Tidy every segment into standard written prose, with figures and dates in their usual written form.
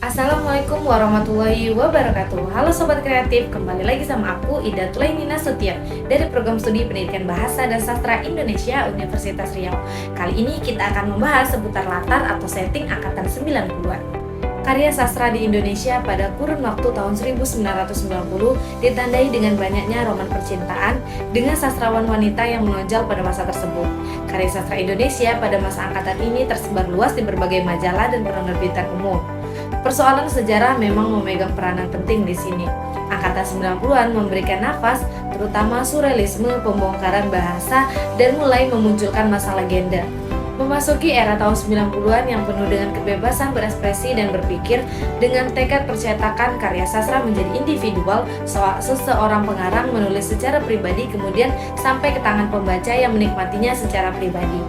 Assalamualaikum warahmatullahi wabarakatuh. Halo Sobat Kreatif, kembali lagi sama aku Ida Tulaini Nasution dari Program Studi Pendidikan Bahasa dan Sastra Indonesia Universitas Riau. Kali ini kita akan membahas seputar latar atau setting angkatan 90-an. Karya sastra di Indonesia pada kurun waktu tahun 1990 ditandai dengan banyaknya roman percintaan dengan sastrawan wanita yang menonjol pada masa tersebut. Karya sastra Indonesia pada masa angkatan ini tersebar luas di berbagai majalah dan penerbitan umum. Persoalan sejarah memang memegang peranan penting di sini. Angkatan 90-an memberikan nafas, terutama surrealisme, pembongkaran bahasa, dan mulai memunculkan masa legenda. Memasuki era tahun 90-an yang penuh dengan kebebasan berekspresi dan berpikir, dengan tekad percetakan karya sastra menjadi individual, seseorang pengarang menulis secara pribadi kemudian sampai ke tangan pembaca yang menikmatinya secara pribadi.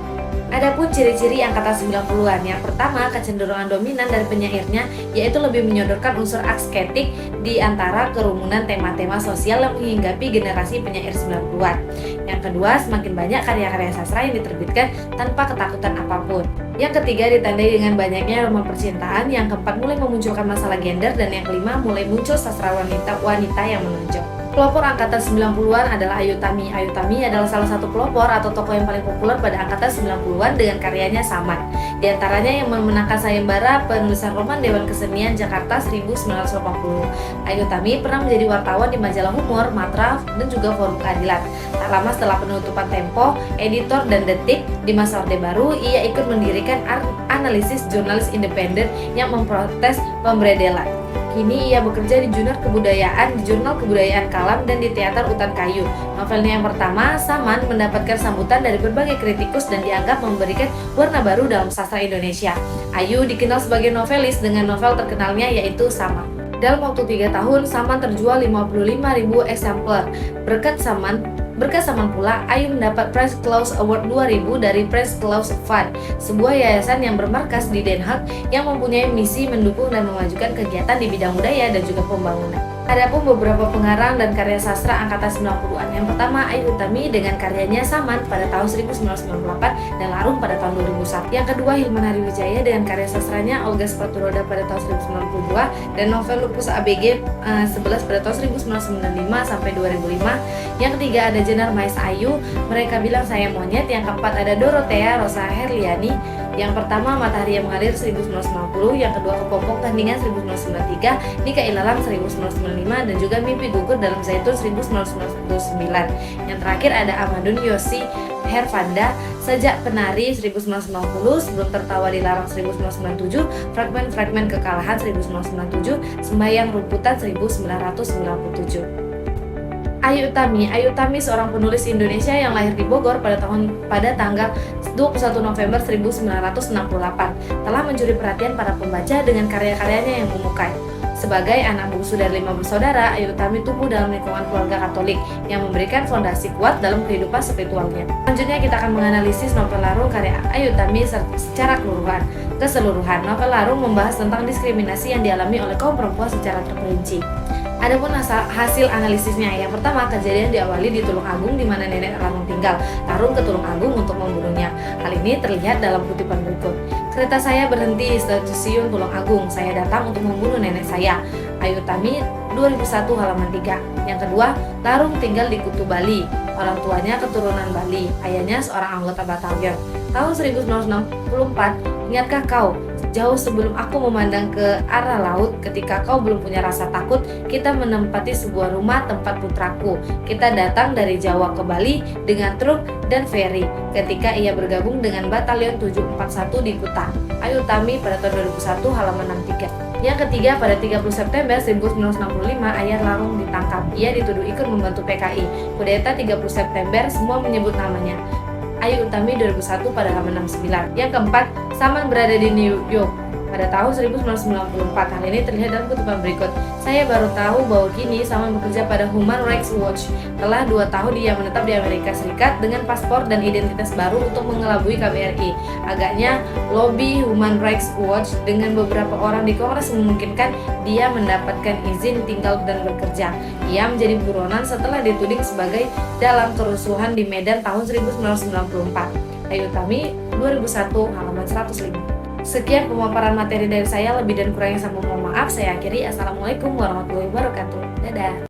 Adapun ciri-ciri angkatan 90-an, yang pertama kecenderungan dominan dari penyairnya yaitu lebih menyodorkan unsur asketik di antara kerumunan tema-tema sosial yang menghinggapi generasi penyair 90-an. Yang kedua, semakin banyak karya-karya sastra yang diterbitkan tanpa ketakutan apapun. Yang ketiga, ditandai dengan banyaknya roman percintaan. Yang keempat, mulai memunculkan masalah gender. Dan yang kelima, mulai muncul sastra wanita yang menonjol. Pelopor angkatan 90-an adalah Ayu Tami. Ayu Tami adalah salah satu pelopor atau tokoh yang paling populer pada angkatan 90-an dengan karyanya Saman. Di antaranya yang memenangkan sayembara penulisan roman Dewan Kesenian Jakarta 1980. Ayu Tami pernah menjadi wartawan di majalah Humor, Matra, dan juga Forum Keadilan. Tak lama setelah penutupan Tempo, editor dan Detik di masa Orde Baru, ia ikut mendirikan analisis jurnalis independen yang memprotes pemberedelan. Kini ia bekerja di Jurnal Kebudayaan Kalam dan di Teater Utan Kayu. Novelnya yang pertama, Saman, mendapatkan sambutan dari berbagai kritikus dan dianggap memberikan warna baru dalam sastra Indonesia. Ayu dikenal sebagai novelis dengan novel terkenalnya yaitu Saman. Dalam waktu 3 tahun, Saman terjual 55.000 eksemplar. Berkat Saman pula, Ayu mendapat Press Claus Award 2000 dari Press Claus Fund, sebuah yayasan yang bermarkas di Den Haag yang mempunyai misi mendukung dan memajukan kegiatan di bidang budaya dan juga pembangunan. Adapun beberapa pengarang dan karya sastra angkatan 90-an. Yang pertama, Ayu Tami dengan karyanya Saman pada tahun 1998 dan Larung pada tahun 2001. Yang kedua, Hilman Hariwijaya dengan karya sastranya Olga Sepatu Roda pada tahun 1992 dan novel Lupus ABG 11 pada tahun 1995 sampai 2005. Yang ketiga ada Jenar Mais Ayu, Mereka Bilang Saya Monyet. Yang keempat ada Dorothea Rosa Herliani. Yang pertama, Matahari yang Mengalir 1990, yang kedua Kepompong Tandingan 1993, Nikah Ilalang 1995, dan juga Mimpi Gugur dalam Zaitun 1999. Yang terakhir ada Amadun Yosi Hervanda, Sejak Penari 1990, Sebelum Tertawa Dilarang 1997, Fragmen-Fragmen Kekalahan 1997, Sembayang Rumputan 1997. Ayu Tami seorang penulis Indonesia yang lahir di Bogor pada tanggal 21 November 1968, telah mencuri perhatian para pembaca dengan karya-karyanya yang memukai. Sebagai anak bungsu dari 5 bersaudara, Ayu Tami tumbuh dalam lingkungan keluarga Katolik yang memberikan fondasi kuat dalam kehidupan spiritualnya. Selanjutnya kita akan menganalisis novel Larung karya Ayu Tami secara keseluruhan. Novel Larung membahas tentang diskriminasi yang dialami oleh kaum perempuan secara terperinci. Adapun hasil analisisnya, yang pertama, kejadian diawali di Tulung Agung di mana nenek Larung tinggal. Larung ke Tulung Agung untuk membunuhnya. Hal ini terlihat dalam kutipan berikut. Kereta saya berhenti di stasiun Tulung Agung. Saya datang untuk membunuh nenek saya. Ayu Tami 2001 halaman 3. Yang kedua, Larung tinggal di Kutu Bali. Orang tuanya keturunan Bali. Ayahnya seorang anggota batalion. Tahun 1964, ingatkah kau? Jauh sebelum aku memandang ke arah laut, ketika kau belum punya rasa takut, kita menempati sebuah rumah tempat putraku. Kita datang dari Jawa ke Bali dengan truk dan feri ketika ia bergabung dengan Batalion 741 di Kuta. Ayu Tami pada tahun 2001 halaman 63. Yang ketiga, pada 30 September 1965, ayah Larung ditangkap. Ia dituduh ikut membantu PKI. Kudeta 30 September, semua menyebut namanya. Ayu Tami 2001 pada halaman 69. Yang keempat, Saman berada di New York pada tahun 1994. Hal ini terlihat dalam kutipan berikut. Saya baru tahu bahwa kini Saman bekerja pada Human Rights Watch. Telah 2 tahun dia menetap di Amerika Serikat dengan paspor dan identitas baru untuk mengelabui KBRI. Agaknya lobby Human Rights Watch dengan beberapa orang di Kongres memungkinkan dia mendapatkan izin tinggal dan bekerja. Ia menjadi buronan setelah dituding sebagai dalam kerusuhan di Medan tahun 1994. Ayu Tami 2001 halaman 105. Sekian pemaparan materi dari saya, lebih dan kurangnya saya mohon maaf. Saya akhiri. Assalamualaikum warahmatullahi wabarakatuh. Dadah.